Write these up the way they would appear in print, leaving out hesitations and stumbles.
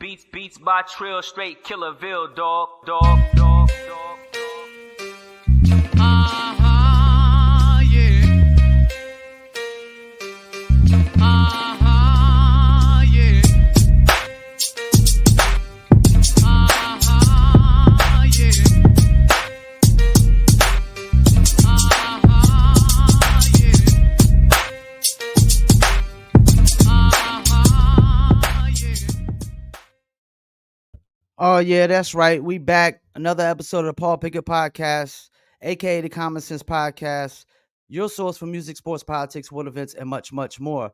Beats by Trill, straight Killerville, dog. Oh, yeah, that's right. We back. Another episode of the Paul Pickett Podcast, aka the Common Sense Podcast, your source for music, sports, politics, world events, and much, much more.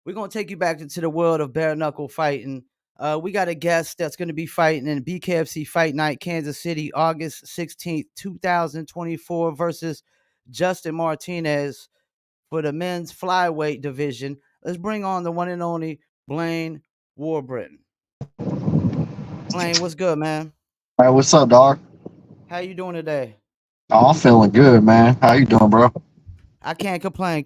We're going to take you back into the world of bare knuckle fighting. We got a guest that's going to be fighting in BKFC Fight Night, Kansas City, August 16th, 2024, versus Justin Martinez for the men's flyweight division. Let's bring on the one and only Blaine Warbritton. Blaine, what's good, man? Hey, what's up, dog? How you doing today? Oh, I'm feeling good, man. How you doing, bro? I can't complain.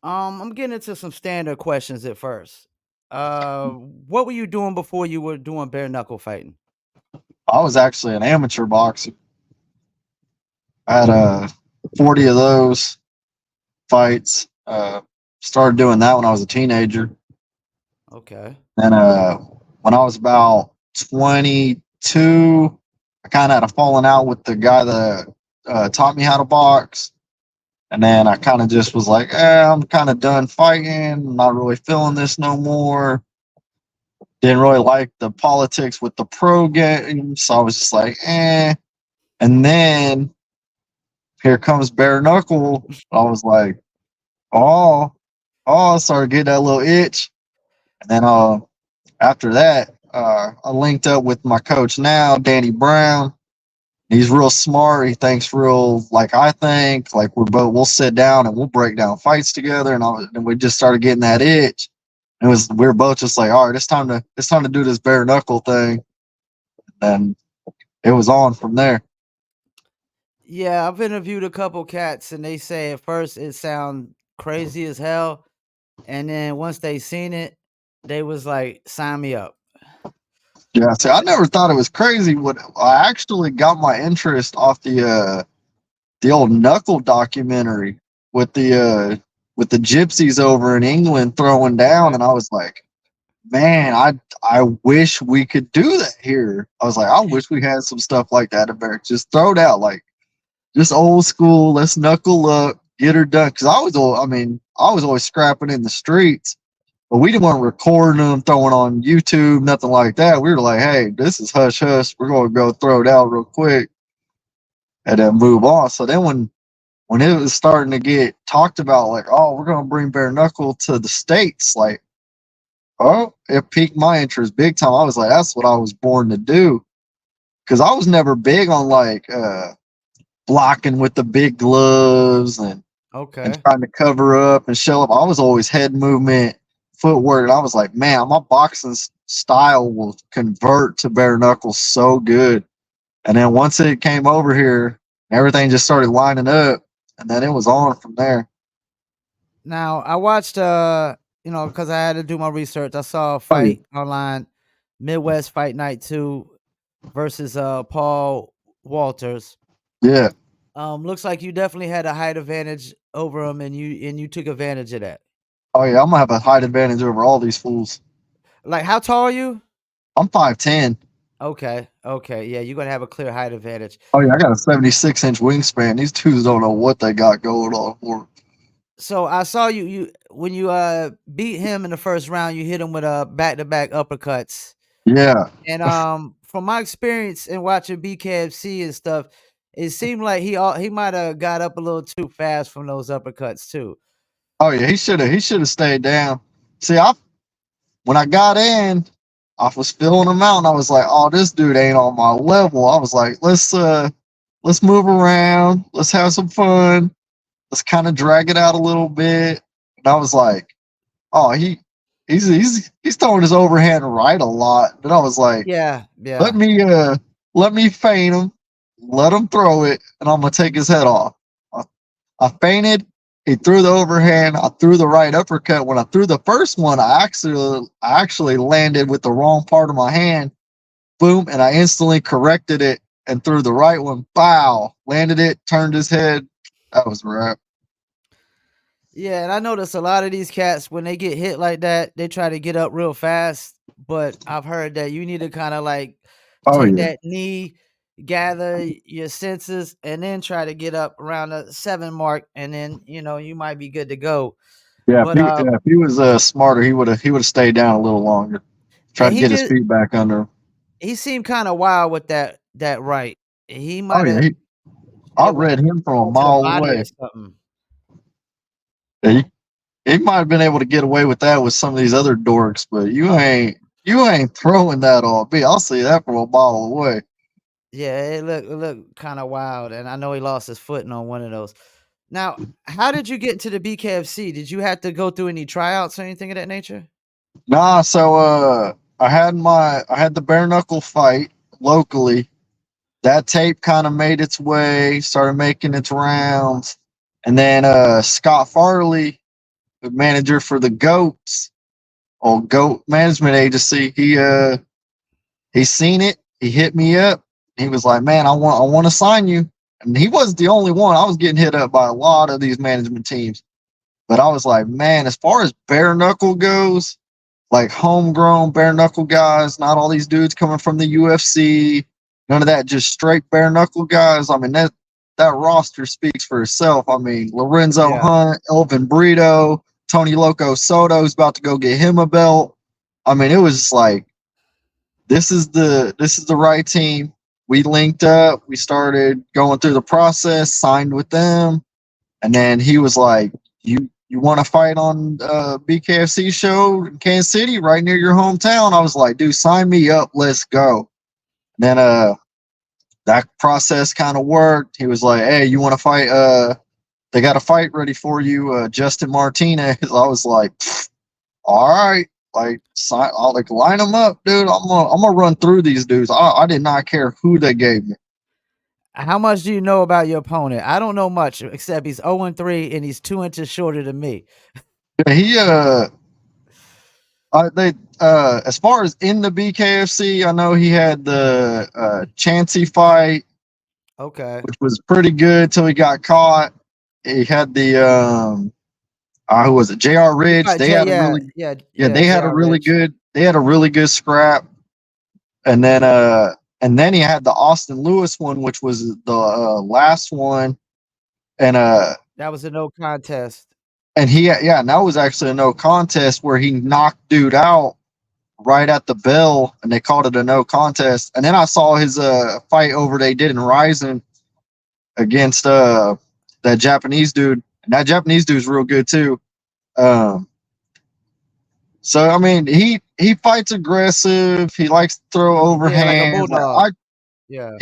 I'm getting into some standard questions at first. What were you doing before you were doing bare knuckle fighting? I was actually an amateur boxer. I had 40 of those fights. Started doing that when I was a teenager. Okay. And when I was about 22, I kind of had a falling out with the guy that taught me how to box. And then I kind of just was like, I'm kind of done fighting. I'm not really feeling this no more. Didn't really like the politics with the pro game. So I was just like, And then here comes bare knuckle. I was like, I started getting that little itch. And then after that, I linked up with my coach now, Danny Brown. He's real smart. He thinks real like I think. Like we'll sit down and we'll break down fights together. And we just started getting that itch. And we were both just like, all right, it's time to do this bare knuckle thing. And it was on from there. Yeah, I've interviewed a couple cats, and they say at first it sound crazy as hell, and then once they seen it, they was like, "Sign me up." Yeah, see, I never thought it was crazy. What I actually got my interest off the old Knuckle documentary with the gypsies over in England throwing down, and I was like, man, I wish we could do that here. I was like, I wish we had some stuff like that in America. Just throw it out, like just old school. Let's knuckle up, get her done. Because I was always scrapping in the streets. But we didn't want to record them, throwing on YouTube, nothing like that. We were like, hey, this is hush hush. We're going to go throw it out real quick and then move on. So then when it was starting to get talked about, like, oh, we're going to bring bare knuckle to the States, like, oh, it piqued my interest big time. I was like, that's what I was born to do. Because I was never big on, like, blocking with the big gloves and trying to cover up and show up. I was always head movement, footwork, and I was like, man, my boxing style will convert to bare knuckles so good. And then once it came over here, everything just started lining up, and then it was on from there. Now I watched because I had to do my research. I saw a fight online, Midwest Fight Night 2 versus Paul Walters. Yeah. Looks like you definitely had a height advantage over him, and you took advantage of that. Oh yeah, I'm gonna have a height advantage over all these fools. Like, how tall are you? I'm 5'10". Okay, yeah, you're gonna have a clear height advantage. Oh yeah, I got a 76-inch wingspan. These dudes don't know what they got going on. So I saw you when you beat him in the first round. You hit him with back-to-back uppercuts. Yeah. And from my experience in watching BKFC and stuff, it seemed like he might have got up a little too fast from those uppercuts too. Oh yeah, he should have stayed down. See, when I got in, I was feeling him out, and I was like, oh, this dude ain't on my level. I was like, let's move around, let's have some fun, let's kind of drag it out a little bit. And I was like, oh, he's throwing his overhand right a lot. And I was like, yeah. Let me feint him, let him throw it, and I'm gonna take his head off. I feinted, He threw the overhand. I threw the right uppercut. When I threw the first one, I actually landed with the wrong part of my hand. Boom, and I instantly corrected it and threw the right one. Bow, landed it, turned his head. That was right. Yeah, and I notice a lot of these cats when they get hit like that, they try to get up real fast. But I've heard that you need to kind of like Oh take yeah, that knee, gather your senses, and then try to get up around the 7 mark, and then you might be good to go. yeah. But If he was smarter, he would have stayed down a little longer. Try yeah, to he get his did. feet back under him. He seemed kind of wild with that right. He Oh might yeah, have I hit one read him from a to the mile body or away. something. Yeah, he might have been able to get away with that with some of these other dorks, but you ain't throwing that on me. I'll see that from a mile away. Yeah, it looked kind of wild, and I know he lost his footing on one of those. Now, how did you get into the BKFC? Did you have to go through any tryouts or anything of that nature? Nah, so I had the bare knuckle fight locally. That tape kind of made its way, started making its rounds, and then Scott Farley, the manager for the Goats, or Goat Management Agency, he seen it. He hit me up. He was like, "Man, I want to sign you." And he wasn't the only one. I was getting hit up by a lot of these management teams. But I was like, man, as far as bare knuckle goes, like homegrown bare knuckle guys, not all these dudes coming from the UFC, none of that, just straight bare knuckle guys. I mean, that roster speaks for itself. I mean, Lorenzo Yeah. Hunt, Elvin Brito, Tony Loco Soto's about to go get him a belt. I mean, it was just like this is the right team. We linked up, we started going through the process, signed with them, and then he was like, "You want to fight on BKFC show in Kansas City, right near your hometown?" I was like, "Dude, sign me up. Let's go." And then that process kind of worked. He was like, "Hey, you want to fight? They got a fight ready for you, Justin Martinez." I was like, "All right." Like, I'll like line them up, dude. I'm gonna run through these dudes. I did not care who they gave me. How much do you know about your opponent? I don't know much except he's 0-3 and he's 2 inches shorter than me. He they as far as in the BKFC, I know he had the Chansey fight, Okay. which was pretty good till he got caught. He had the who was it? J.R. He Ridge. fought They J had a yeah, really yeah, yeah, yeah, J.R. Ridge. they had a really good scrap. And then he had the Austin Lewis one, which was the last one. And That was a no contest. and and that was actually a no contest where he knocked dude out right at the bell, and they called it a no contest. And then I saw his fight over they did in Ryzen against that Japanese dude, and that Japanese dude's real good too. Um, so I mean, he fights aggressive. He likes to throw Yeah, like a overhands. bulldog. Yeah.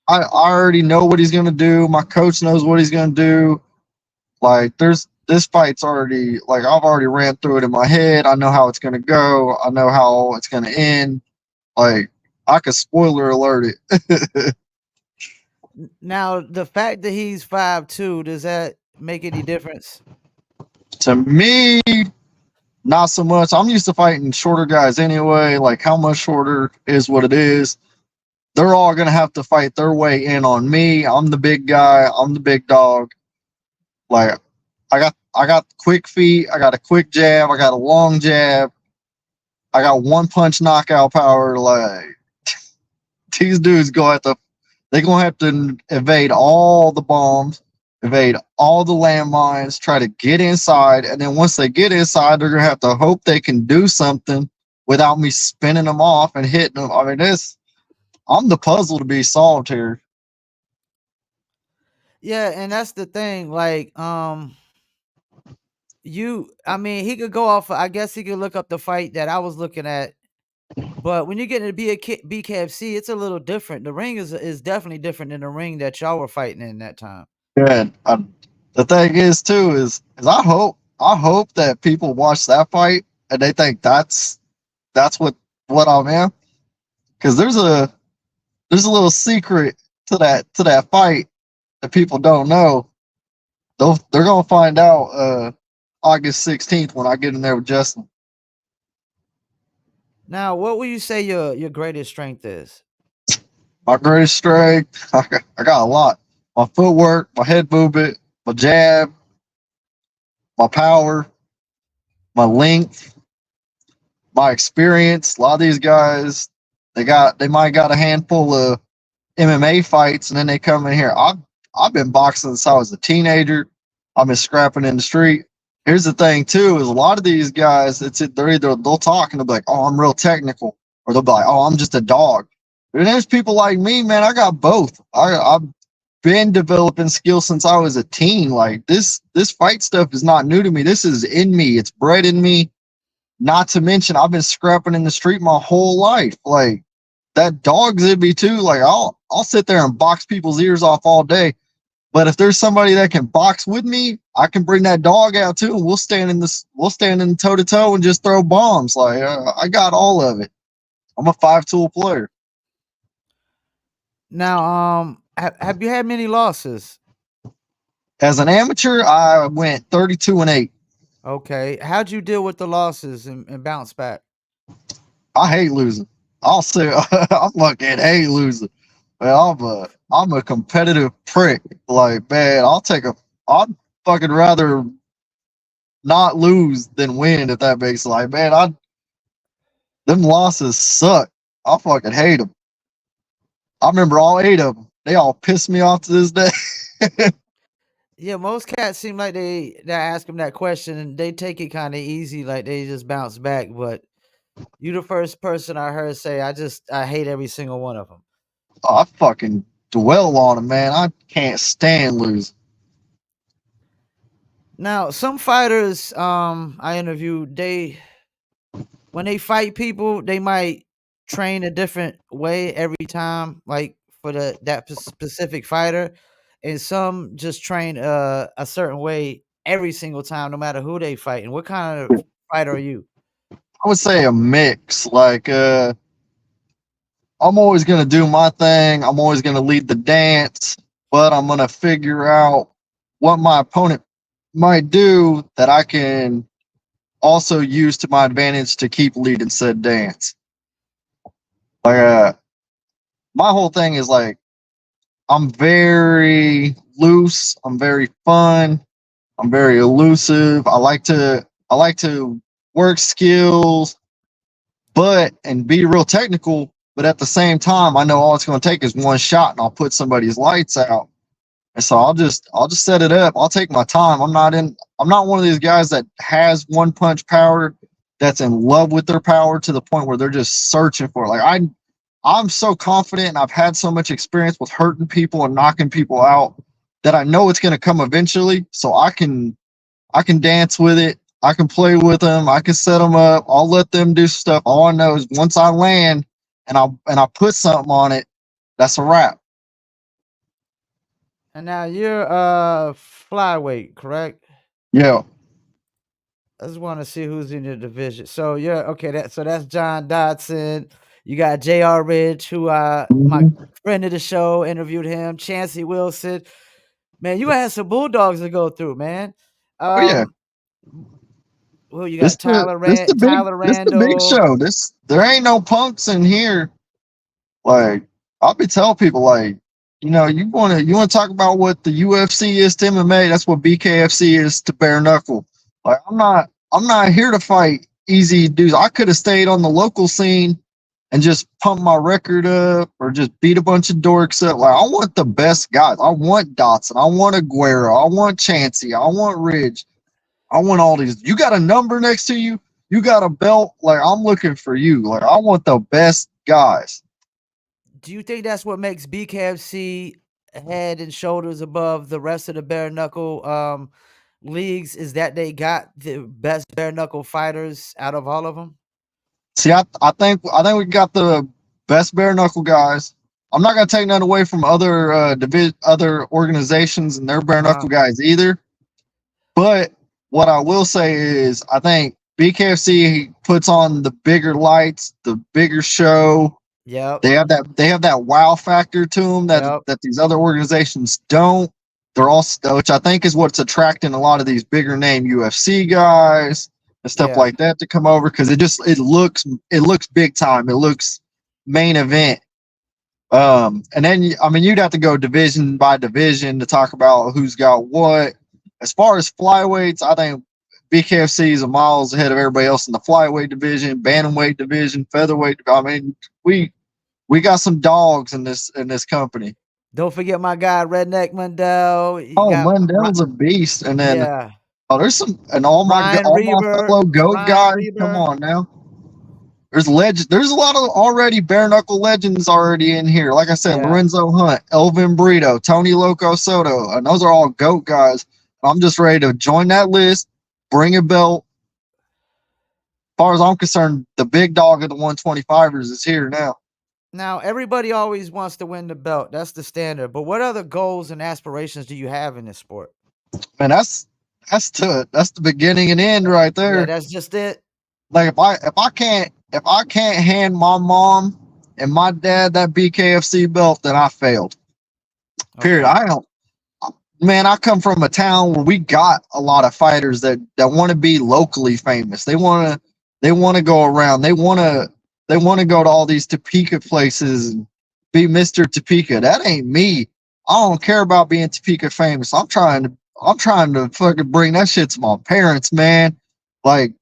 I already know what he's gonna do. My coach knows what he's gonna do. Like, this fight's already, like, I've already ran through it in my head. I know how it's gonna go. I know how it's gonna end. Like, I could spoiler alert it. Now, the fact that he's 5'2", does that make any difference? To me, not so much. I'm used to fighting shorter guys anyway. Like, how much shorter is what it is. They're all gonna have to fight their way in on me. I'm the big guy. I'm the big dog. Like, I got quick feet. I got a quick jab. I got a long jab. I got one punch knockout power. Like, these dudes gonna have to evade all the bombs, evade all the landmines, try to get inside, and then once they get inside, they're gonna have to hope they can do something without me spinning them off and hitting them. I mean, I'm the puzzle to be solved here. Yeah, and that's the thing. Like, I mean, he could go off. I guess he could look up the fight that I was looking at. But when you get into BKFC, it's a little different. The ring is definitely different than the ring that y'all were fighting in that time. Yeah, the thing is too is I hope that people watch that fight and they think that's what I'm in, because there's a little secret to that fight that people don't know. they're gonna find out August 16th when I get in there with Justin. Now, what would you say your greatest strength is? My greatest strength, I got a lot. My footwork, my head movement, my jab, my power, my length, my experience. A lot of these guys, they might got a handful of MMA fights, and then they come in here. I've been boxing since I was a teenager. I've been scrapping in the street. Here's the thing too: is a lot of these guys, they're either they'll talk and they'll be like, "Oh, I'm real technical," or they'll be like, "Oh, I'm just a dog." And there's people like me, man. I got both. I've been developing skills since I was a teen. Like this fight stuff is not new to me. This is in me. It's bred in me. Not to mention, I've been scrapping in the street my whole life. Like that dog's in me too. Like I'll sit there and box people's ears off all day. But if there's somebody that can box with me, I can bring that dog out too, and we'll stand in toe to toe and just throw bombs. Like I got all of it. I'm a 5-tool player. Now, have you had many losses? As an amateur, I went 32-8. Okay, how'd you deal with the losses and bounce back? I hate losing. I'll say I fucking hate losing. Man, I'm a competitive prick. Like, man, I'd fucking rather not lose than win, if that makes like, man, them losses suck. I fucking hate them. I remember all 8 of them. They all piss me off to this day. Yeah, most cats seem like they ask them that question and they take it kind of easy, like they just bounce back. But you the first person I heard say I hate every single one of them. I fucking dwell on them, man. I can't stand losing. Now, some fighters I interviewed, when they fight people, they might train a different way every time, like for that specific fighter, and some just train a certain way every single time, no matter who they fight. And what kind of fighter are you? I would say a mix. Like, I'm always gonna do my thing. I'm always gonna lead the dance, but I'm gonna figure out what my opponent might do that I can also use to my advantage to keep leading said dance. Like, my whole thing is like I'm very loose. I'm very fun. I'm very elusive. I like to work skills, and be real technical. But at the same time, I know all it's going to take is one shot, and I'll put somebody's lights out. And so I'll just set it up. I'll take my time. I'm not one of these guys that has one punch power, that's in love with their power to the point where they're just searching for it. Like I'm so confident, and I've had so much experience with hurting people and knocking people out that I know it's going to come eventually. So I can dance with it. I can play with them. I can set them up. I'll let them do stuff. All I know is once I land and I put something on it, that's a wrap. And now you're flyweight, correct? Yeah. I just want to see who's in your division. So you're okay. That's John Dodson. You got J.R. Ridge, who my Mhm. friend of the show interviewed him. Chancey Wilson. Man, you had some bulldogs to go through, man. Oh yeah. Who you This got? the this the big Tyler this the big Randall. show. There ain't no punks in here. Like I'll be telling people, like, you wanna talk about what the UFC is to MMA, that's what BKFC is to bare knuckle. Like I'm not here to fight easy dudes. I could have stayed on the local scene and just pump my record up or just beat a bunch of dorks up. Like I want the best guys. I want Dotson. I want Aguero. I want Chancey. I want Ridge. I want all these. You got a number next to you. You got a belt. Like I'm looking for you. Like I want the best guys. Do you think that's what makes BKFC head and shoulders above the rest of the bare knuckle leagues? Is that they got the best bare knuckle fighters out of all of them? See, I think we got the best bare knuckle guys. I'm not gonna take none away from other organizations and their bare knuckle guys either. But what I will say is, I think BKFC puts on the bigger lights, the bigger show. Yep. They have that wow factor to them that Yep. these other organizations don't. they're all, which I think is what's attracting a lot of these bigger name UFC guys and stuff Yeah. like that to come over, because it looks big time. It looks main event. And then you'd have to go division by division to talk about who's got what. As far as flyweights, I think BKFC is miles ahead of everybody else in the flyweight division, bantamweight division, featherweight. I mean, we got some dogs in this company. Don't forget my guy Redneck Mundell. You Oh, got Mundell's a beast, and then yeah, there's some, and all my Reber, fellow goat Ryan guys. Reber. Come on now. There's legends. There's a lot of already bare knuckle legends already in here. Like I said, Yeah. Lorenzo Hunt, Elvin Brito, Tony Loco Soto, and those are all GOAT guys. I'm just ready to join that list, bring a belt. As far as I'm concerned, the big dog of the 125ers is here now. Now, everybody always wants to win the belt. That's the standard. But what other goals and aspirations do you have in this sport? Man, that's the beginning and end right there. Yeah, that's just it. Like if I can't hand my mom and my dad that BKFC belt, then I failed. Period. Okay. I come from a town where we got a lot of fighters that want to be locally famous. They want to go around. They want to go to all these Topeka places and be Mr. Topeka. That ain't me. I don't care about being Topeka famous. I'm trying to fucking bring that shit to my parents, man. Like,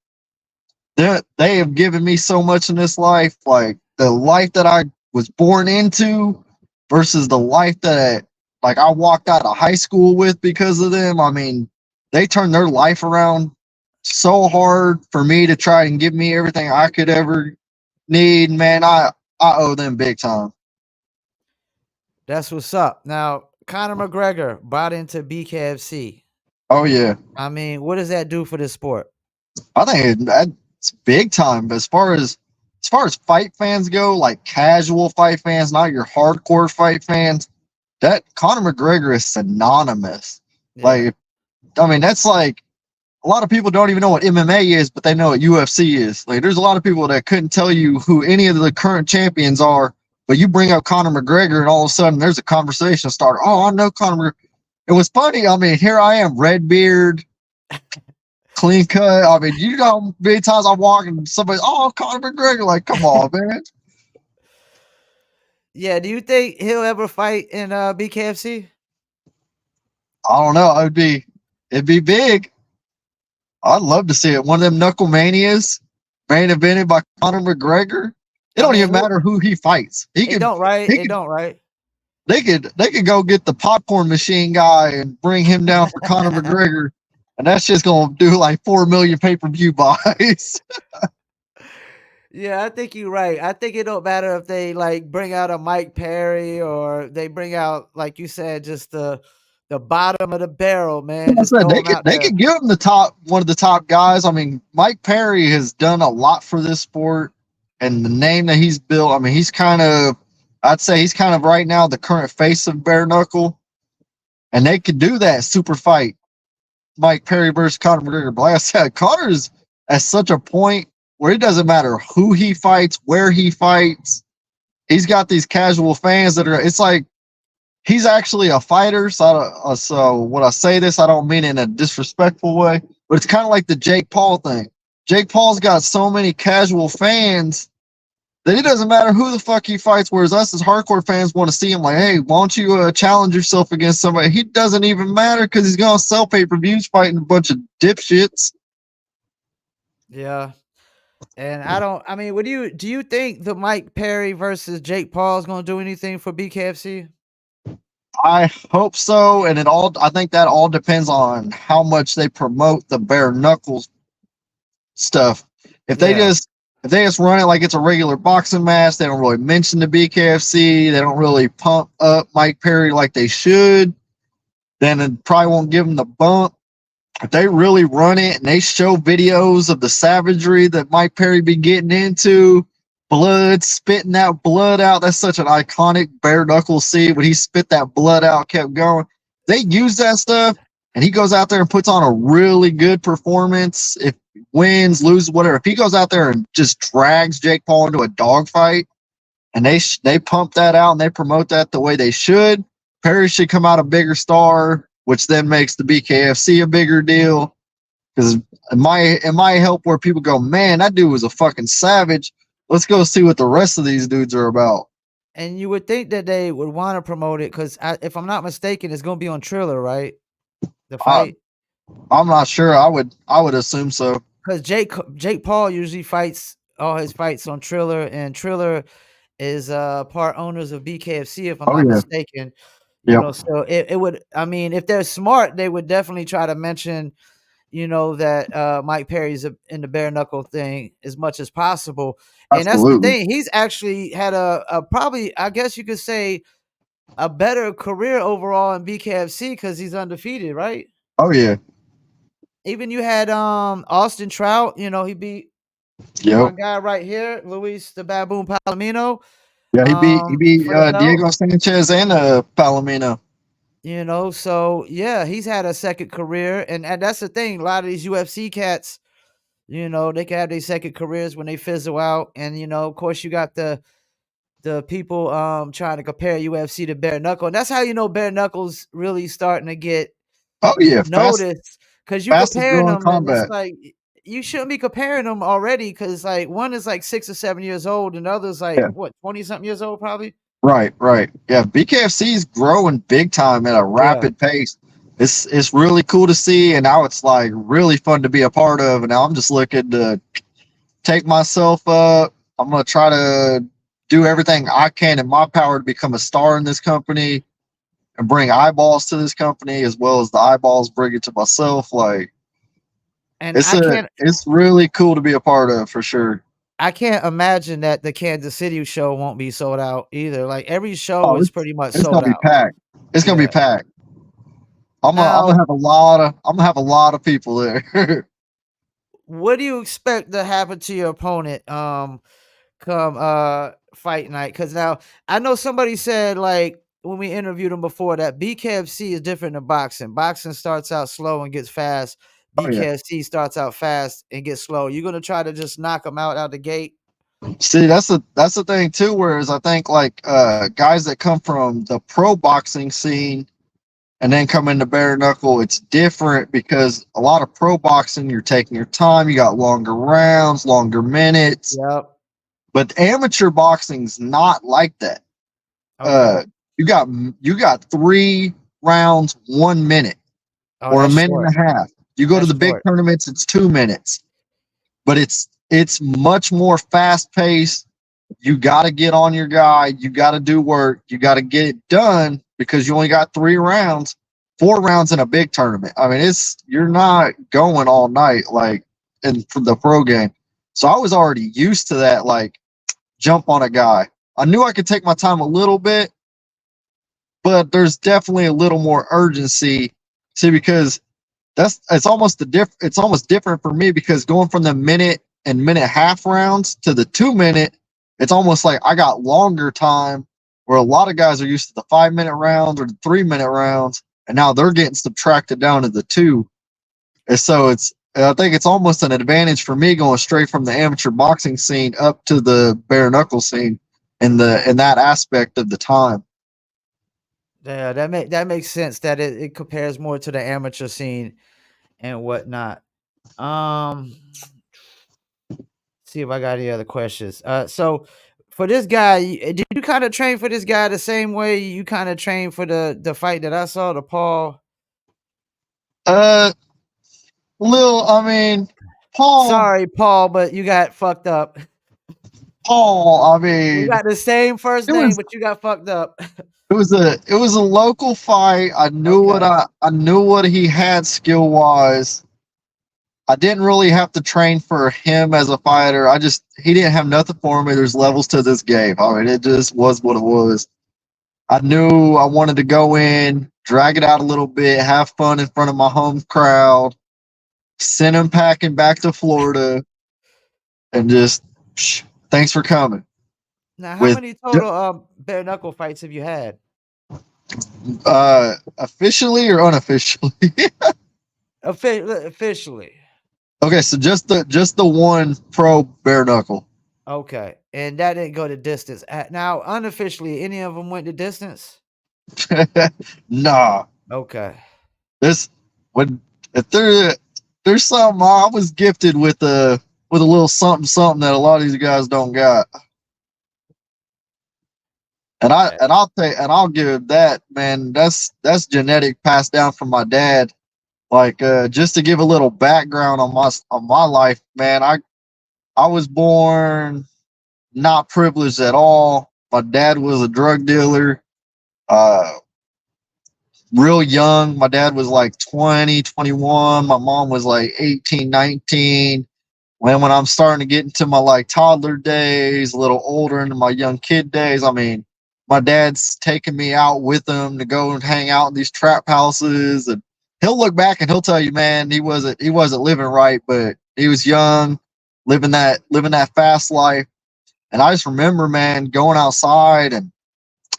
they have given me so much in this life, like the life that I was born into versus the life that like I walked out of high school with because of them. I mean, they turned their life around so hard for me to try and give me everything I could ever need. Man, I owe them big time. That's what's up. Now, Conor McGregor bought into BKFC. Oh yeah. I mean, what does that do for this sport? I think that's big time. But as far as fight fans go, like casual fight fans, not your hardcore fight fans, that Conor McGregor is synonymous. Yeah. Like, I mean, that's like a lot of people don't even know what MMA is, but they know what UFC is. Like, there's a lot of people that couldn't tell you who any of the current champions are, but you bring up Conor McGregor, and all of a sudden there's a conversation started. Oh, I know Conor McGregor. It was funny. I mean, here I am, red beard, clean cut. I mean, you know how many times I'm walking, somebody, oh, Conor McGregor. Like, come on, man. Yeah, do you think he'll ever fight in BKFC? I don't know. It'd be big. I'd love to see it. One of them Knuckle Manias, main evented by Conor McGregor. It don't even matter who he fights. It don't, right? They could go get the popcorn machine guy and bring him down for Conor McGregor, and that's just gonna do like 4 million pay-per-view buys. Yeah, I think you're right. I think it don't matter if they like bring out a Mike Perry or they bring out, like you said, just the bottom of the barrel, man. Like I said, they could give him one of the top guys. I mean, Mike Perry has done a lot for this sport, and the name that he's built. I mean, I'd say he's kind of right now the current face of bare knuckle, and they could do that super fight, Mike Perry versus Conor McGregor. But like I said, Conor's at such a point where it doesn't matter who he fights, where he fights. He's got these casual fans that are. It's like he's actually a fighter. So when I say this, I don't mean it in a disrespectful way, but it's kind of like the Jake Paul thing. Jake Paul's got so many casual fans that it doesn't matter who the fuck he fights, whereas us as hardcore fans want to see him like, hey, why don't you challenge yourself against somebody? He doesn't even matter because he's going to sell pay-per-views fighting a bunch of dipshits. Yeah. And do you think the Mike Perry versus Jake Paul is going to do anything for BKFC? I hope so, and I think that all depends on how much they promote the bare knuckles stuff. If they just run it like it's a regular boxing match, they don't really mention the BKFC, they don't really pump up Mike Perry like they should, then it probably won't give them the bump. If they really run it and they show videos of the savagery that Mike Perry be getting into, spitting that blood out, that's such an iconic bare knuckle scene when he spit that blood out, kept going. They use that stuff, and he goes out there and puts on a really good performance. If he wins, loses, whatever. If he goes out there and just drags Jake Paul into a dogfight, and they pump that out and they promote that the way they should, Perry should come out a bigger star which then makes the BKFC a bigger deal. Because it might help where people go, man, that dude was a fucking savage. Let's go see what the rest of these dudes are about. And you would think that they would want to promote it because, if I'm not mistaken, it's going to be on Triller, right? The fight. I'm not sure. I would assume so. Because Jake Paul usually fights all his fights on Triller, and Triller is part owners of BKFC, if I'm not mistaken. You know, so it would. I mean, if they're smart, they would definitely try to mention, that Mike Perry's in the bare knuckle thing as much as possible. And that's the thing. He's actually had a probably, I guess you could say, a better career overall in BKFC because he's undefeated, right? Oh yeah. Even you had Austin Trout, he beat my guy right here, Luis the Baboon Palomino. Yeah, he beat Diego Sanchez and Palomino. So yeah, he's had a second career, and that's the thing. A lot of these UFC cats, they can have their second careers when they fizzle out, and of course, you got the people trying to compare UFC to bare knuckle, and that's how bare knuckle's really starting to get noticed because you comparing them, and it's like you shouldn't be comparing them already because like one is like 6 or 7 years old, and the other's like 20-something years old probably. Right. Yeah, BKFC is growing big time at a rapid pace. It's really cool to see, and now it's like really fun to be a part of. And now I'm just looking to take myself up. I'm gonna try to do everything I can in my power to become a star in this company and bring eyeballs to this company as well as the eyeballs bring it to myself. Like, and it's really cool to be a part of for sure. I can't imagine that the Kansas City show won't be sold out either. Like every show is pretty much sold out. It's gonna be packed. It's gonna be packed. I'm gonna have a lot of people there. What do you expect to happen to your opponent come fight night? Because now I know somebody said, like, when we interviewed him before, that BKFC is different than boxing. Boxing starts out slow and gets fast. BKFC starts out fast and gets slow. You're gonna try to just knock them out the gate. See, that's the thing too. Whereas I think like guys that come from the pro boxing scene and then come into bare knuckle, it's different because a lot of pro boxing, you're taking your time. You got longer rounds, longer minutes. Yep. But amateur boxing's not like that. Okay. You got 3 rounds, 1 minute, or a minute and a half. You go to the big tournaments, it's 2 minutes. But it's much more fast paced. You got to get on your guy. You got to do work. You got to get it done because you only got 3 rounds, 4 rounds in a big tournament. I mean, you're not going all night like in the pro game. So I was already used to that, like jump on a guy. I knew I could take my time a little bit, but there's definitely a little more urgency. See, because it's almost different for me because going from the minute and minute half rounds to the 2 minute, it's almost like I got longer time where a lot of guys are used to the 5 minute rounds or the 3 minute rounds, and now they're getting subtracted down to the 2. And so I think it's almost an advantage for me going straight from the amateur boxing scene up to the bare knuckle scene in that aspect of the time. Yeah, that makes sense that it compares more to the amateur scene and whatnot. See if I got any other questions. So for this guy, did you kind of train for this guy the same way you kind of trained for the fight that I saw, the Paul? Paul. Sorry, Paul, but you got fucked up. Paul, I mean, you got the same first name, but you got fucked up. It was a local fight. I knew what he had skill wise. I didn't really have to train for him as a fighter. He didn't have nothing for me. There's levels to this game. I mean, it just was what it was. I knew I wanted to go in, drag it out a little bit, have fun in front of my home crowd, send him packing back to Florida, and just thanks for coming. Now, how many total bare knuckle fights have you had? Officially or unofficially? Officially. Okay, so just the one pro bare knuckle. Okay, and that didn't go the distance. Now, unofficially, any of them went the distance? Nah. Okay. this when if there's something I was gifted with a little something something that a lot of these guys don't got. I'll give that, man. That's genetic passed down from my dad. Like just to give a little background on my life, man. I was born not privileged at all. My dad was a drug dealer. Uh, Real young. My dad was like 20, 21. My mom was like 18, 19. When I'm starting to get into my like toddler days, a little older into my young kid days, I mean, my dad's taking me out with him to go and hang out in these trap houses, and he'll look back and he'll tell you, man, he wasn't living right, but he was young, living that fast life. And I just remember, man, going outside and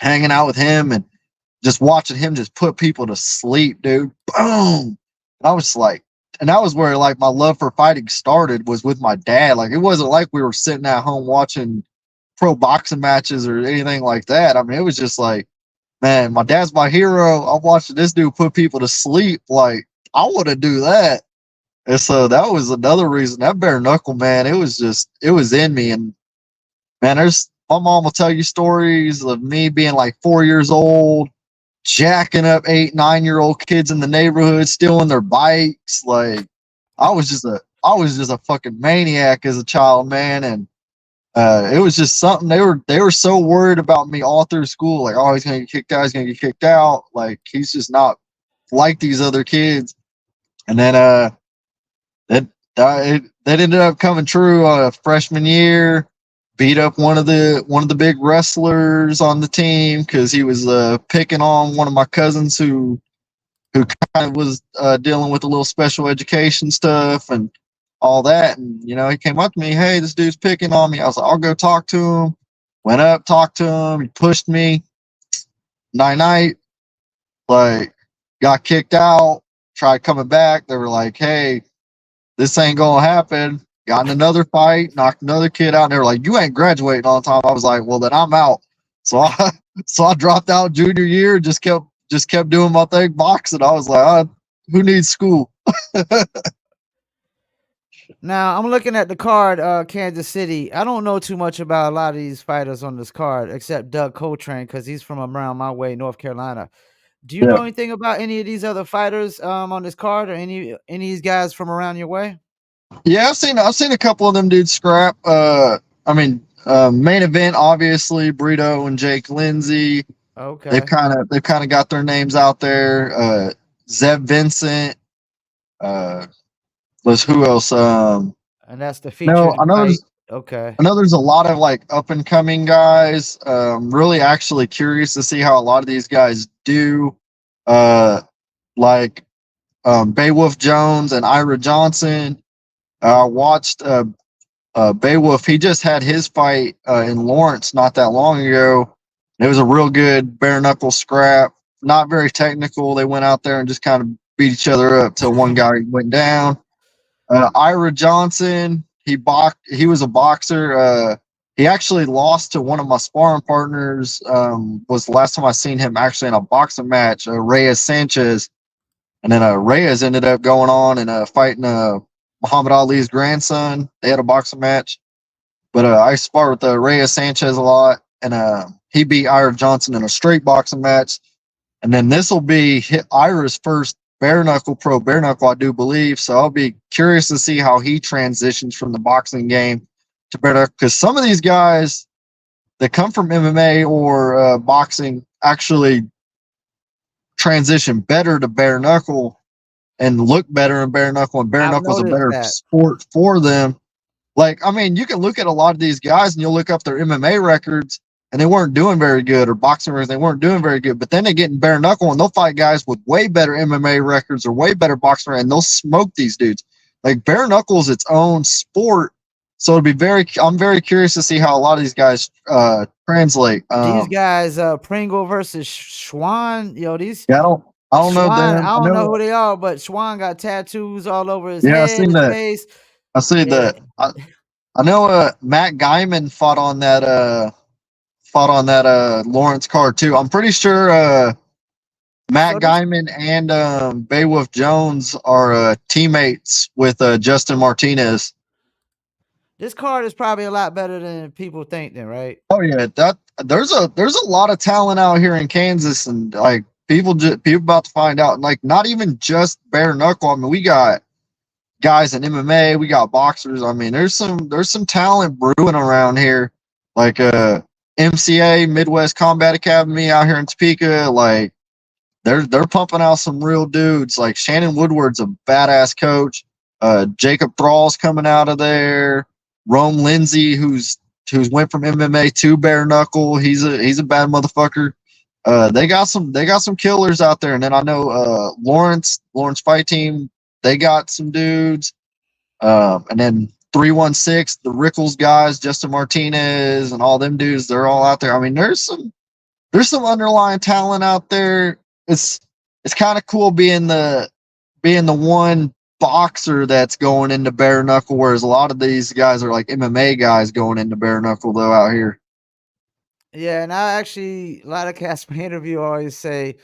hanging out with him and just watching him just put people to sleep, dude. Boom. And I was like, and that was where like my love for fighting started, was with my dad. Like it wasn't like we were sitting at home watching pro boxing matches or anything like that. I mean, it was just like, man, my dad's my hero. I'm watching this dude put people to sleep. Like I want to do that. And so that was another reason. That bare knuckle, man, it was in me. And man, there's my mom will tell you stories of me being like 4 years old, jacking up 8, 9-year-old kids in the neighborhood, stealing their bikes. Like I was just a fucking maniac as a child, man. And it was just something. They were so worried about me all through school. Like, oh, he's gonna get kicked out. He's gonna get kicked out. Like he's just not like these other kids. And then that that ended up coming true. Freshman year, beat up one of the big wrestlers on the team because he was picking on one of my cousins who kind of was dealing with a little special education stuff and all that. And he came up to me, hey, this dude's picking on me. I was like, I'll go talk to him. Went up, talked to him. He pushed me. Night, like got kicked out. Tried coming back. They were like, hey, this ain't gonna happen. Got in another fight, knocked another kid out, and they were like, you ain't graduating on time. I was like, well, then I'm out. So I so I dropped out junior year, just kept doing my thing boxing. I was like, who needs school? Now I'm looking at the card, Kansas City. I don't know too much about a lot of these fighters on this card, except Doug Coltrane, because he's from around my way, North Carolina. Do you Yeah. know anything about any of these other fighters on this card, or any of these guys from around your way? Yeah, I've seen a couple of them dudes scrap. I mean, main event obviously Brito and Jake Lindsay. They've Okay, kind of got their names out there. Zeb Vincent. Uh, was who else? and that's the No, featured fight. Okay. I know there's a lot of like up and coming guys. Really, actually curious to see how a lot of these guys do. Like Beowulf Jones and Ira Johnson. I watched Beowulf. He just had his fight in Lawrence not that long ago. It was a real good bare knuckle scrap. Not very technical. They went out there and just kind of beat each other up till one guy went down. Ira Johnson, he was a boxer. He actually lost to one of my sparring partners. Was the last time I seen him actually in a boxing match, Reyes Sanchez. And then Reyes ended up going on and fighting Muhammad Ali's grandson. They had a boxing match. But I sparred with Reyes Sanchez a lot, and he beat Ira Johnson in a straight boxing match. And then this will be Ira's first pro bare knuckle, I do believe. So I'll be curious to see how he transitions from the boxing game to bare knuckle, because some of these guys that come from MMA or boxing actually transition better to bare knuckle and look better in bare knuckle, and bare I've knuckle is a noticed better that. sport for them. Like, I mean, you can look at a lot of these guys and you'll look up their MMA records and they weren't doing very good, or boxing records, they weren't doing very good. But then they get in bare knuckle and they'll fight guys with way better MMA records or way better boxing records, and they'll smoke these dudes. Like, bare knuckle is its own sport. So I'm very curious to see how a lot of these guys translate. These guys, Pringle versus Schwan, these Yeah, I don't know Schwan, them. I I don't know know. who they are, but Schwan got tattoos all over his Yeah, I head, seen his that. face. I see Yeah, that. I know Matt Guyman fought on that Lawrence card too. I'm pretty sure Matt So this Guyman and Beowulf Jones are teammates with Justin Martinez. this card is probably a lot better than people think, then, right? Oh yeah, that there's a lot of talent out here in Kansas, and like people about to find out. Like not even just bare knuckle. I mean, we got guys in MMA, we got boxers. I mean, there's some talent brewing around here. Like MCA Midwest Combat Academy out here in Topeka. Like they're pumping out some real dudes. Like Shannon Woodward's a badass coach. Jacob Thrall's coming out of there. Rome Lindsay, who's went from MMA to bare knuckle. He's a bad motherfucker. They got some killers out there. And then I know Lawrence Fight Team, they got some dudes. And then 316, the Rickles guys, Justin Martinez and all them dudes, they're all out there. I mean, there's some underlying talent out there. It's kind of cool being the one boxer that's going into bare knuckle, whereas a lot of these guys are like MMA guys going into bare knuckle though out here. Yeah, and I actually a lot of cats in my interview always say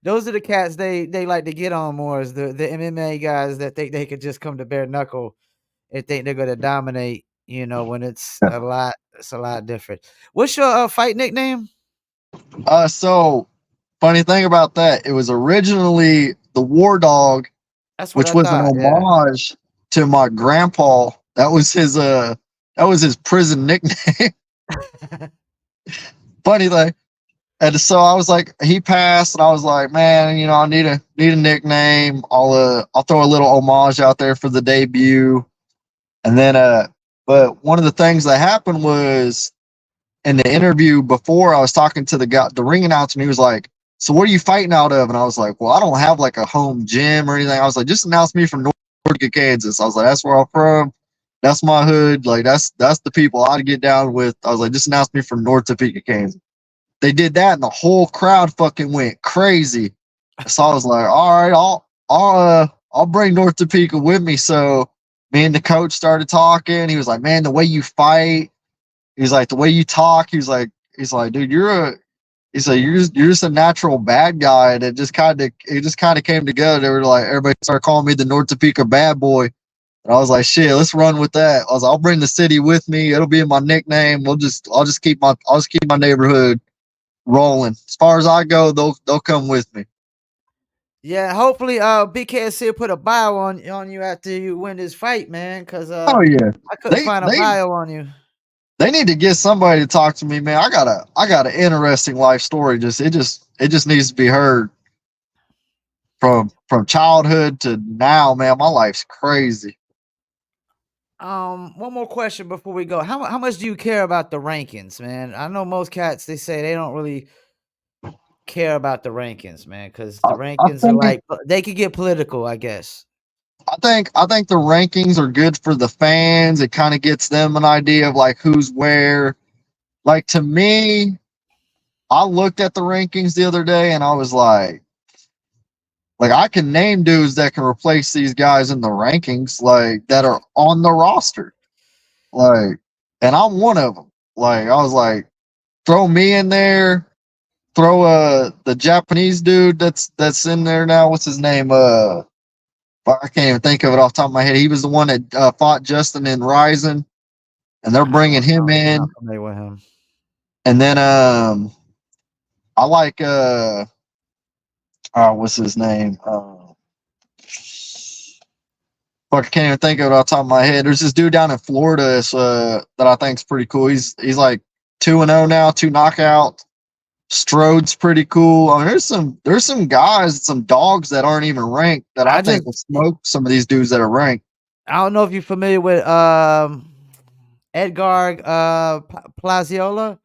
those are the cats they like to get on more is the MMA guys that think they could just come to bare knuckle and think they're gonna dominate, when it's a lot different. What's your fight nickname? So funny thing about that, it was originally the War Dog, That's what which I was an thought. Yeah. homage to my grandpa. That was his prison nickname. Funny thing. And so I was like, he passed, and I was like, man, I need a nickname. I'll throw a little homage out there for the debut. And then but one of the things that happened was in the interview before I was talking to the guy, the ring announcer, and he was like, so what are you fighting out of? And I was like, well, I don't have like a home gym or anything. I was like, just announce me from North Kansas. I was like, that's where I'm from. That's my hood. Like that's the people I'd get down with. I was like, just announce me from North Topeka, Kansas. They did that, and the whole crowd fucking went crazy. So I was like, all right, I'll bring North Topeka with me. So me and the coach started talking. He was like, man, the way you fight. He's like, the way you talk. He's like, dude, you're just a natural bad guy. And it just kind of came together. They were like, everybody started calling me the North Topeka bad boy. And I was like, shit, let's run with that. I was like, I'll bring the city with me. It'll be my nickname. I'll just keep my neighborhood rolling. As far as I go, they'll come with me. Yeah, hopefully BKFC will put a bio on you after you win this fight, man, because Oh yeah, I couldn't find a bio on you. They need to get somebody to talk to me, man. I got an interesting life story. It just needs to be heard. From childhood to now, man, my life's crazy. One more question before we go. How much do you care about the rankings, man? I know most cats, they say they don't really care about the rankings, man, because the rankings are like they could get political, I guess. I think the rankings are good for the fans. It kind of gets them an idea of like who's where. Like to me, I looked at the rankings the other day and I was like I can name dudes that can replace these guys in the rankings, like that are on the roster. Like, and I'm one of them. Like, I was like, throw me in there, throw the Japanese dude that's in there now. What's his name? I can't even think of it off the top of my head. He was the one that fought Justin in Ryzen, and they're bringing him in. I'm familiar with him. And then I like what's his name? Fuck, I can't even think of it off the top of my head. There's this dude down in Florida that I think is pretty cool. He's like 2-0 now, 2 knockout. Strode's pretty cool. I mean, there's some guys, some dogs that aren't even ranked that I think will smoke some of these dudes that are ranked. I don't know if you're familiar with Edgar Plaziola,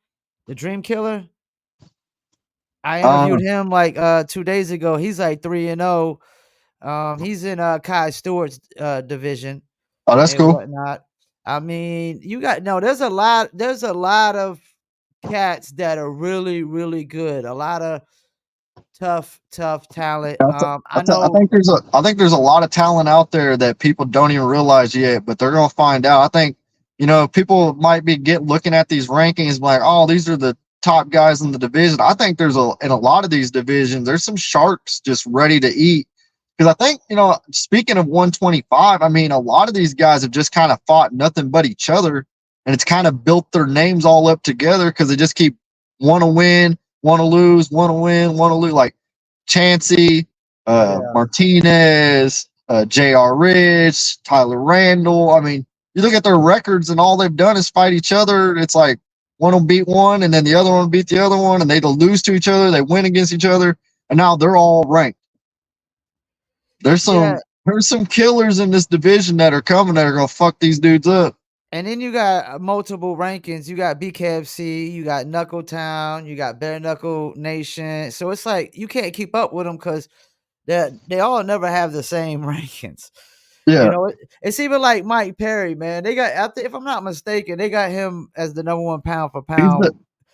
the Dream Killer. I interviewed him like 2 days ago. He's like 3-0. He's in Kai Stewart's division. Oh, that's cool. Whatnot. I mean, there's a lot of cats that are really, really good. A lot of tough talent. I think there's a lot of talent out there that people don't even realize yet, but they're gonna find out. I think people might be looking at these rankings like, oh, these are the top guys in the division. I think in a lot of these divisions, there's some sharks just ready to eat. Because I think, speaking of 125, I mean, a lot of these guys have just kind of fought nothing but each other, and it's kind of built their names all up together because they just keep want to win, want to lose, want to win, want to lose. Like Chansey, Martinez, J.R. Rich, Tyler Randall. I mean, you look at their records, and all they've done is fight each other. It's like one will beat one, and then the other one will beat the other one, and they lose to each other. They win against each other, and now they're all ranked. There's some killers in this division that are coming that are gonna fuck these dudes up. And then you got multiple rankings. You got BKFC, you got Knuckle Town, you got Bare Knuckle Nation. So it's like you can't keep up with them because they all never have the same rankings. Yeah, It's even like Mike Perry, man. They got, if I'm not mistaken, they got him as the number one pound for pound.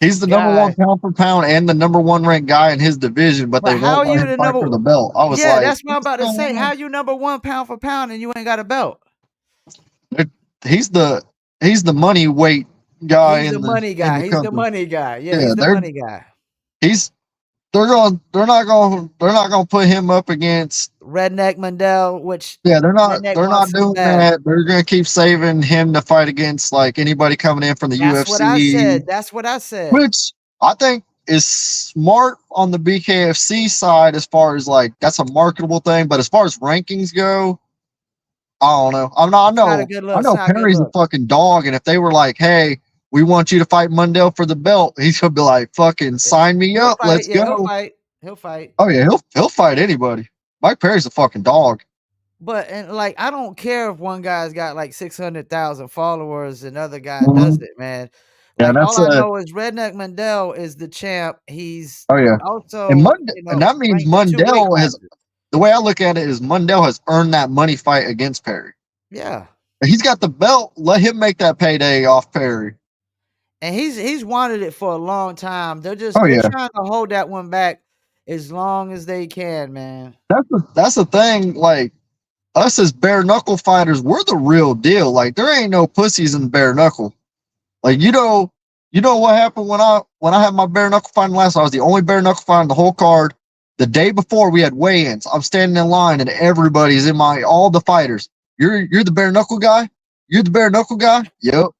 he's the number one pound for pound and the number one ranked guy in his division, but they how won't let you him the fight number? for the belt. I was like, that's what I'm about to say. How you number one pound for pound and you ain't got a belt? He's the money weight guy. He's the money guy. He's the money guy. Yeah, he's the money guy. They're not gonna put him up against Redneck Mandel, which they're not doing bad. that. They're gonna keep saving him to fight against like anybody coming in from the UFC. That's what I said. Which I think is smart on the BKFC side as far as like that's a marketable thing, but as far as rankings go, I don't know. I know Perry's a fucking dog, and if they were like, "Hey, we want you to fight Mundell for the belt," he's gonna be like, "Fucking sign me up, let's go." He'll fight. Oh yeah, he'll fight anybody. Mike Perry's a fucking dog. But like, I don't care if one guy's got like 600,000 followers and other guy doesn't, man. Like, all I know is Redneck Mandel is the champ. He's also, and that means Mundell has. The way I look at it is Mundell has earned that money fight against Perry. Yeah, he's got the belt. Let him make that payday off Perry. And he's wanted it for a long time. They're trying to hold that one back as long as they can, man. That's the thing. Like, us as bare knuckle fighters, we're the real deal. Like, there ain't no pussies in bare knuckle. Like, you know what happened when I had my bare knuckle fighting last? I was the only bare knuckle fighter in the whole card. The day before we had weigh-ins, I'm standing in line and everybody's all the fighters. You're the bare knuckle guy? You're the bare knuckle guy? Yep.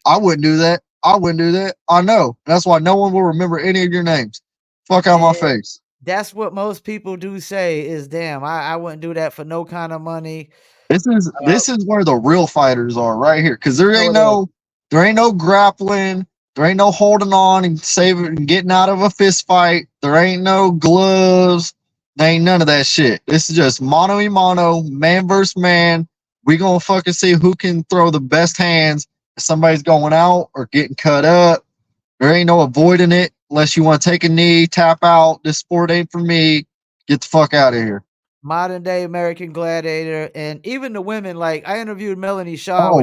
I wouldn't do that. I know. That's why no one will remember any of your names. Fuck out my face. That's what most people do say is, damn, I wouldn't do that for no kind of money. This is where the real fighters are right here. Cause there ain't no grappling. There ain't no holding on and saving and getting out of a fist fight. There ain't no gloves. There ain't none of that shit. This is just mano a mano, man versus man. We gonna fucking see who can throw the best hands if somebody's going out or getting cut up. There ain't no avoiding it unless you want to take a knee, tap out. This sport ain't for me. Get the fuck out of here. Modern day American Gladiator, and even the women. Like, I interviewed Melanie Shaw.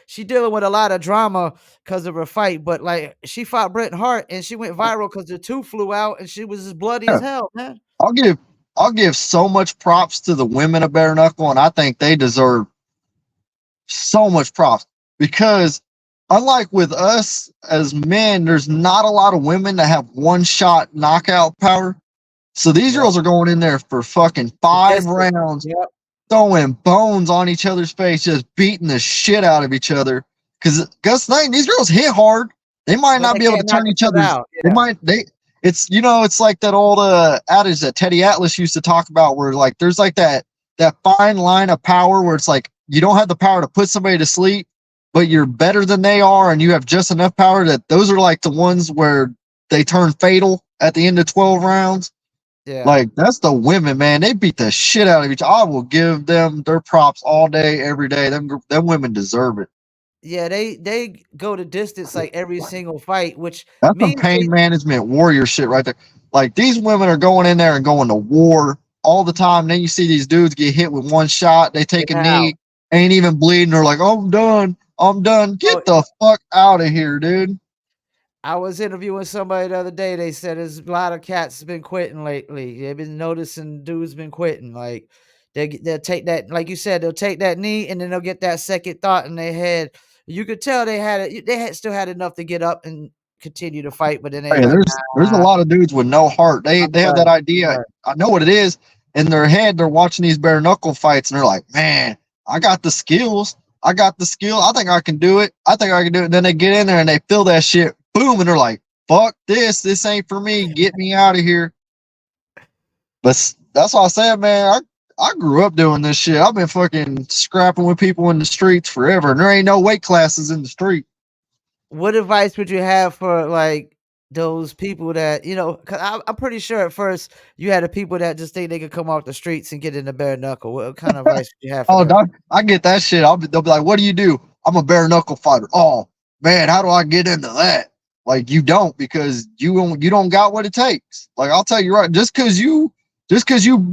She dealing with a lot of drama because of her fight, but like, she fought Bret Hart and she went viral because the tooth flew out and she was as bloody as hell, man. I'll give so much props to the women of bare knuckle, and I think they deserve so much props because unlike with us as men, there's not a lot of women that have one shot knockout power. So these girls are going in there for fucking 5 rounds, throwing bones on each other's face, just beating the shit out of each other. Because these girls hit hard. They might not be able to turn each other. It's like that old adage that Teddy Atlas used to talk about, where like there's like that fine line of power where it's like you don't have the power to put somebody to sleep, but you're better than they are, and you have just enough power that those are like the ones where they turn fatal at the end of 12 rounds. Yeah. Like, that's the women, man. They beat the shit out of each other. I will give them their props all day, every day. Them women deserve it. Yeah, they go the distance like every single fight, which that's some pain management warrior shit right there. Like, these women are going in there and going to war all the time. And then you see these dudes get hit with one shot. They take a knee, ain't even bleeding. They're like, I'm done. Get the fuck out of here, dude. I was interviewing somebody the other day. They said there's a lot of cats been quitting lately. They've been noticing dudes been quitting. Like, they'll take that, like you said, they'll take that knee and then they'll get that second thought in their head. You could tell they still had enough to get up and continue to fight, but then they Hey, like, there's a lot of dudes with no heart. They have that idea. right. I know what it is. In their head, they're watching these bare knuckle fights, and they're like, "Man, I got the skills. I got the skill. I think I can do it. I think I can do it." And then they get in there and they feel that shit, boom, and they're like, "Fuck this. This ain't for me. Get me out of here." But that's why I said, man, I grew up doing this shit. I've been fucking scrapping with people in the streets forever, and there ain't no weight classes in the street. What advice would you have for like those people that Because I'm pretty sure at first you had the people that just think they could come off the streets and get in the bare knuckle. What kind of advice would you have for Oh, them? doc, I get that shit. They'll be like, "What do you do?" I'm a bare knuckle fighter. Oh man, how do I get into that? Like you don't because you don't got what it takes. Like I'll tell you right, just because you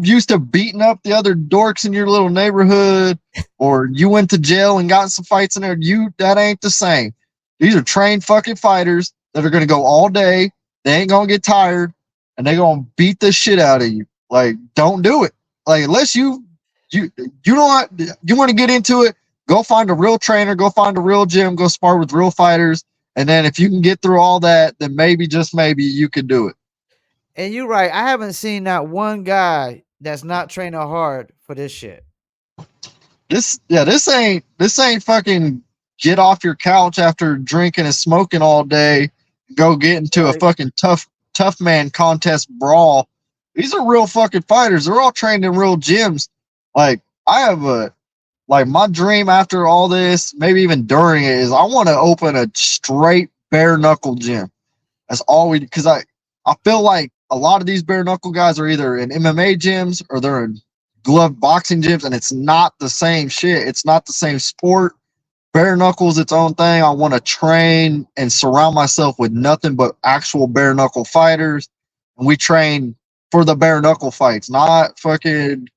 used to beating up the other dorks in your little neighborhood, or you went to jail and got in some fights in there, that ain't the same. These are trained fucking fighters that are gonna go all day. They ain't gonna get tired, and they gonna beat the shit out of you. Like, don't do it. Like unless you you want to get into it, go find a real trainer, go find a real gym, go spar with real fighters, and then if you can get through all that, then maybe just maybe you could do it. And you're right. I haven't seen not one guy that's not training hard for this shit. This ain't fucking get off your couch after drinking and smoking all day, go get into a Right. fucking tough man contest brawl. These are real fucking fighters. They're all trained in real gyms. Like I have my dream after all this, maybe even during it, is I want to open a straight bare knuckle gym. That's all because I feel like a lot of these bare knuckle guys are either in MMA gyms or they're in glove boxing gyms, and it's not the same shit. It's not the same sport. Bare knuckles its own thing. I want to train and surround myself with nothing but actual bare knuckle fighters, and we train for the bare knuckle fights, not fucking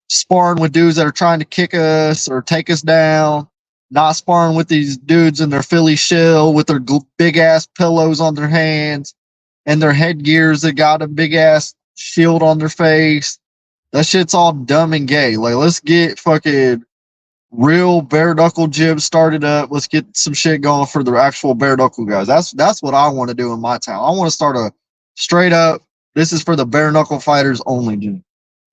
sparring with dudes that are trying to kick us or take us down, not sparring with these dudes in their Philly shell with their big ass pillows on their hands and their headgears that got a big ass shield on their face. That shit's all dumb and gay. Like, let's get fucking real bare knuckle gyms started up. Let's get some shit going for the actual bare knuckle guys. That's what I want to do in my town. I want to start a straight up, this is for the bare knuckle fighters only gym.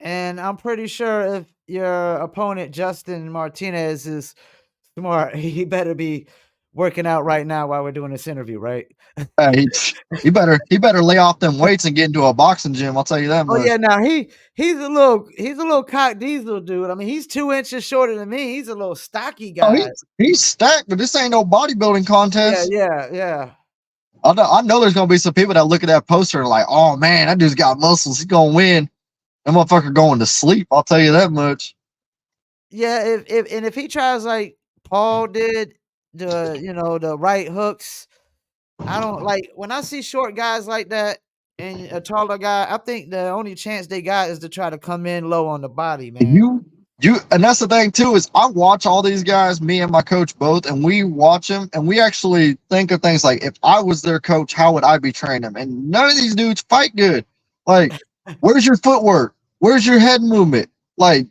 And I'm pretty sure if your opponent Justin Martinez is smart, he better be working out right now while we're doing this interview, right? He better lay off them weights and get into a boxing gym. I'll tell you that Oh much. yeah, now he's a little cock diesel dude. I mean, he's 2 inches shorter than me. He's a little stocky Oh, guy. he's stacked, but this ain't no bodybuilding Yeah, contest. yeah. I know there's gonna be some people that look at that poster and like, oh man, that dude's got muscles. He's gonna win. That motherfucker going to sleep. I'll tell you that much. Yeah, if he tries like Paul did, the right hooks, I don't like when I see short guys like that and a taller guy, I think the only chance they got is to try to come in low on the body, man. And that's the thing too, is I watch all these guys, me and my coach both, and we watch them and we actually think of things like, if I was their coach, how would I be training them? And none of these dudes fight good. Like, where's your footwork? Where's your head movement? Like,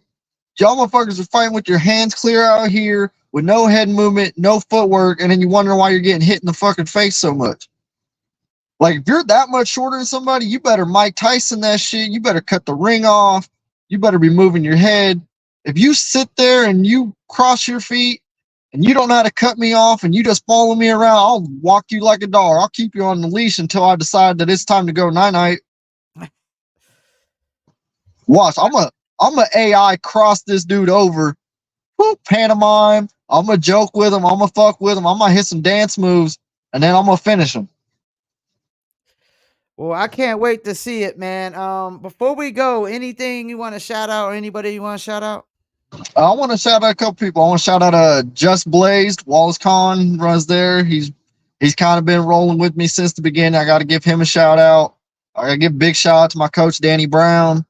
y'all motherfuckers are fighting with your hands clear out here with no head movement, no footwork, and then you wonder why you're getting hit in the fucking face so much. Like, if you're that much shorter than somebody, you better Mike Tyson that shit. You better cut the ring off. You better be moving your head. If you sit there and you cross your feet and you don't know how to cut me off and you just follow me around, I'll walk you like a dog. I'll keep you on the leash until I decide that it's time to go night-night. Watch, I'm a AI cross this dude over. Whoop, pantomime. I'm gonna joke with him. I'm gonna fuck with him. I'm gonna hit some dance moves, and then I'm gonna finish him. Well, I can't wait to see it, man. Before we go, anything you want to shout out or anybody you want to shout out? I want to shout out a couple people. I want to shout out Just Blazed. Wallace Khan runs there. He's kind of been rolling with me since the beginning. I got to give him a shout out. I got to give a big shout out to my coach Danny Brown,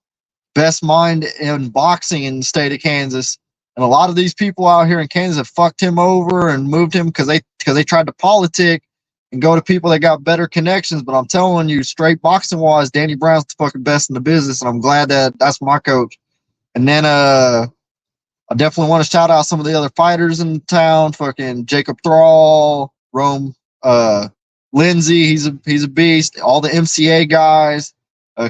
best mind in boxing in the state of Kansas. And a lot of these people out here in Kansas have fucked him over and moved him because they tried to politic and go to people that got better connections. But I'm telling you, straight boxing wise, Danny Brown's the fucking best in the business, and I'm glad that that's my coach. And then I definitely want to shout out some of the other fighters in town, fucking Jacob Thrall, Rome, Lindsay, he's a beast. All the MCA guys,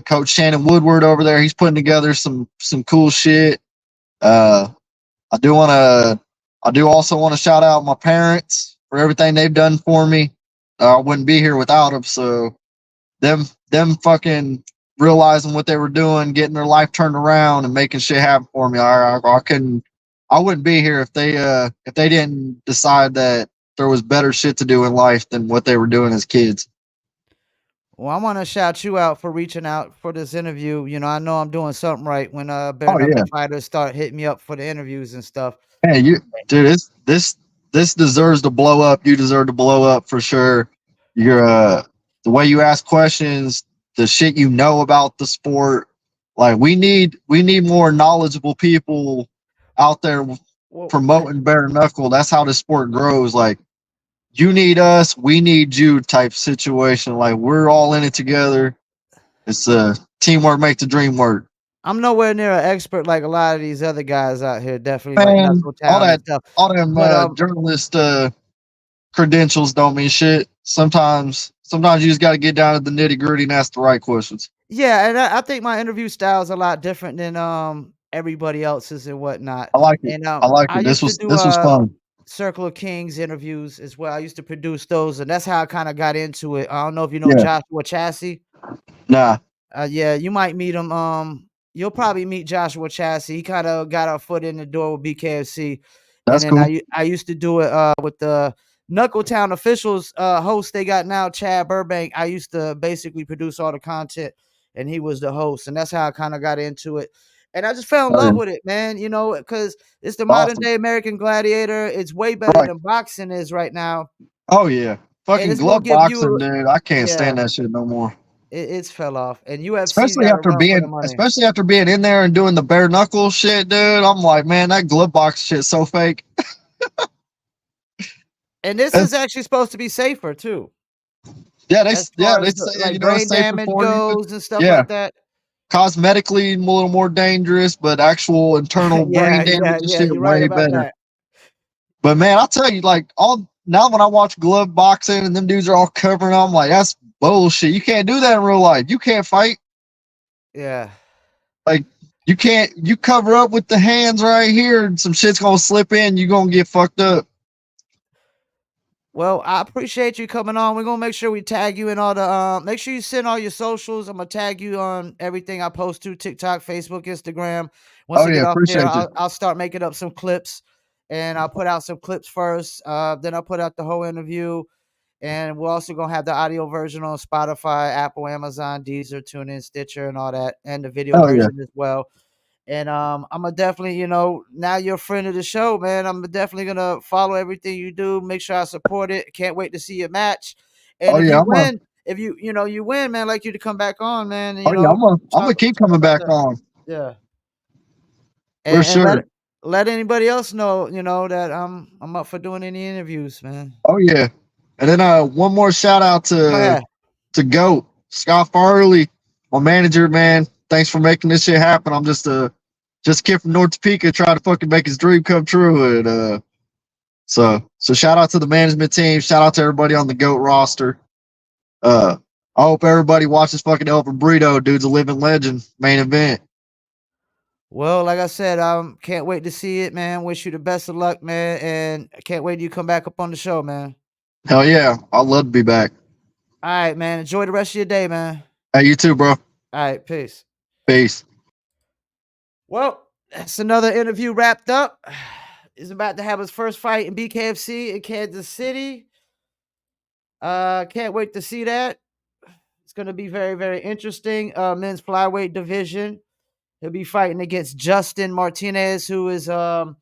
Coach Shannon Woodward over there, he's putting together some cool shit. Uh, I do want to. I do also want to shout out my parents for everything they've done for me. I wouldn't be here without them. So them fucking realizing what they were doing, getting their life turned around, and making shit happen for me. I couldn't. I wouldn't be here if they didn't decide that there was better shit to do in life than what they were doing as kids. Well, I want to shout you out for reaching out for this interview. I know I'm doing something right when bare Oh yeah, knuckle fighters start hitting me up for the interviews and stuff. hey you, dude. This deserves to blow up. You deserve to blow up for sure. You're the way you ask questions, the shit you know about the sport. Like we need more knowledgeable people out there Well, promoting bare knuckle. That's how the sport grows. Like you need us, we need you type situation. Like we're all in it together. It's teamwork make the dream work. I'm nowhere near an expert like a lot of these other guys out here, definitely like Man, Knuckle Town and stuff. all them But journalist credentials don't mean shit. Sometimes you just got to get down to the nitty gritty and ask the right questions. yeah, and I think my interview style is a lot different than everybody else's and whatnot. I like it. And I like I it. used to do This was fun. Circle of Kings interviews as well. I used to produce those, and that's how I kind of got into it. I don't know if you know Yeah. Joshua Chassis. Nah. Yeah, you might meet him. You'll probably meet Joshua Chassis. He kind of got our foot in the door with BKFC, and That's then cool. I used to do it with the Knuckletown officials host they got now, Chad Burbank. I used to basically produce all the content, and he was the host, and that's how I kind of got into it. And I just fell in Oh, love yeah. with it, man. Because it's the modern Awesome. day American Gladiator. It's way better Right. than boxing is right now, Oh yeah. and Fucking it's gonna glove give boxing, you, dude. I can't yeah, stand that shit no more. it's fell off. And UFC's got to run for the money. Especially after being in there and doing the bare knuckle shit, dude. I'm like, man, that glove box shit's so fake. And this is It's, actually supposed to be safer too, as yeah, far they as say like it's brain safer damage for you. goes and stuff Yeah. like that. Cosmetically a little more dangerous, but actual internal brain Yeah, damage yeah, and yeah. shit You're right way about better. that. But man, I'll tell you, like all now when I watch glove boxing and them dudes are all covering, I'm like, that's bullshit. You can't do that in real life. You can't fight. Yeah. Like you cover up with the hands right here and some shit's gonna slip in, you're gonna get fucked up. Well, I appreciate you coming on. We're gonna make sure we tag you in all the. Make sure you send all your socials. I'm gonna tag you on everything I post to TikTok, Facebook, Instagram. Once Oh I yeah, get off here, appreciate you. I'll start making up some clips, and I'll put out some clips first. Then I'll put out the whole interview. And we're also gonna have the audio version on Spotify, Apple, Amazon, Deezer, TuneIn, Stitcher, and all that, and the video Oh yeah. version as well. And I'm gonna definitely, now you're a friend of the show, man. I'm definitely gonna follow everything you do. Make sure I support it. Can't wait to see your match. And Oh if yeah, you win, if you win, man, I'd like you to come back on, man. And, oh yeah, I'm gonna keep talk coming about back that. on Yeah, for and sure. let anybody else know, that I'm up for doing any interviews, man. Oh yeah. And then one more shout out Go ahead. to GOAT, Scott Farley, my manager, man. Thanks for making this shit happen. I'm just a kid from North Topeka trying to fucking make his dream come true. And so shout out to the management team, shout out to everybody on the GOAT roster. Uh I hope everybody watches fucking Elvin Brito, dude's a living legend, main event. Well, like I said, can't wait to see it, man. Wish you the best of luck, man, and I can't wait till you come back up on the show, man. Hell yeah. I'd love to be back. All right, man. Enjoy the rest of your day, man. Hey, you too, bro. All right, peace. Peace. Well, that's another interview wrapped up. He's about to have his first fight in BKFC in Kansas City. Can't wait to see that. It's gonna be very, very interesting. Men's flyweight division. He'll be fighting against Justin Martinez, who is 0-3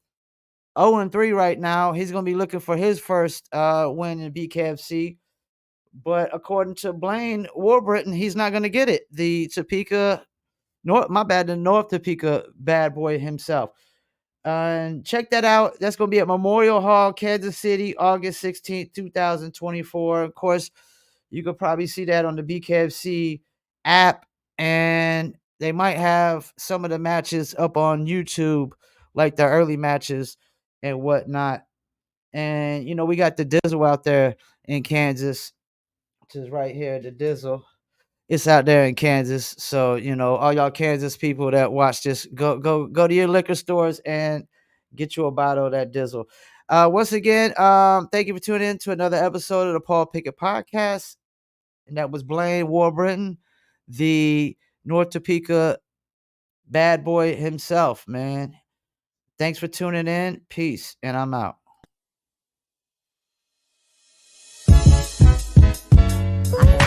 right now. He's gonna be looking for his first win in BKFC. But according to Blaine Warbritton, he's not gonna get it. The Topeka the North Topeka bad boy himself. And check that out. That's going to be at Memorial Hall, Kansas City, August 16th, 2024. Of course, you could probably see that on the BKFC app. And they might have some of the matches up on YouTube, like the early matches and whatnot. And, we got the Dizzle out there in Kansas. which is right here, the Dizzle. It's out there in Kansas. So, all y'all Kansas people that watch this, go to your liquor stores and get you a bottle of that Dizzle. Once again, thank you for tuning in to another episode of the Paul Pickett Podcast. And that was Blaine Warbritton, the North Topeka bad boy himself, man. Thanks for tuning in. Peace. And I'm out. I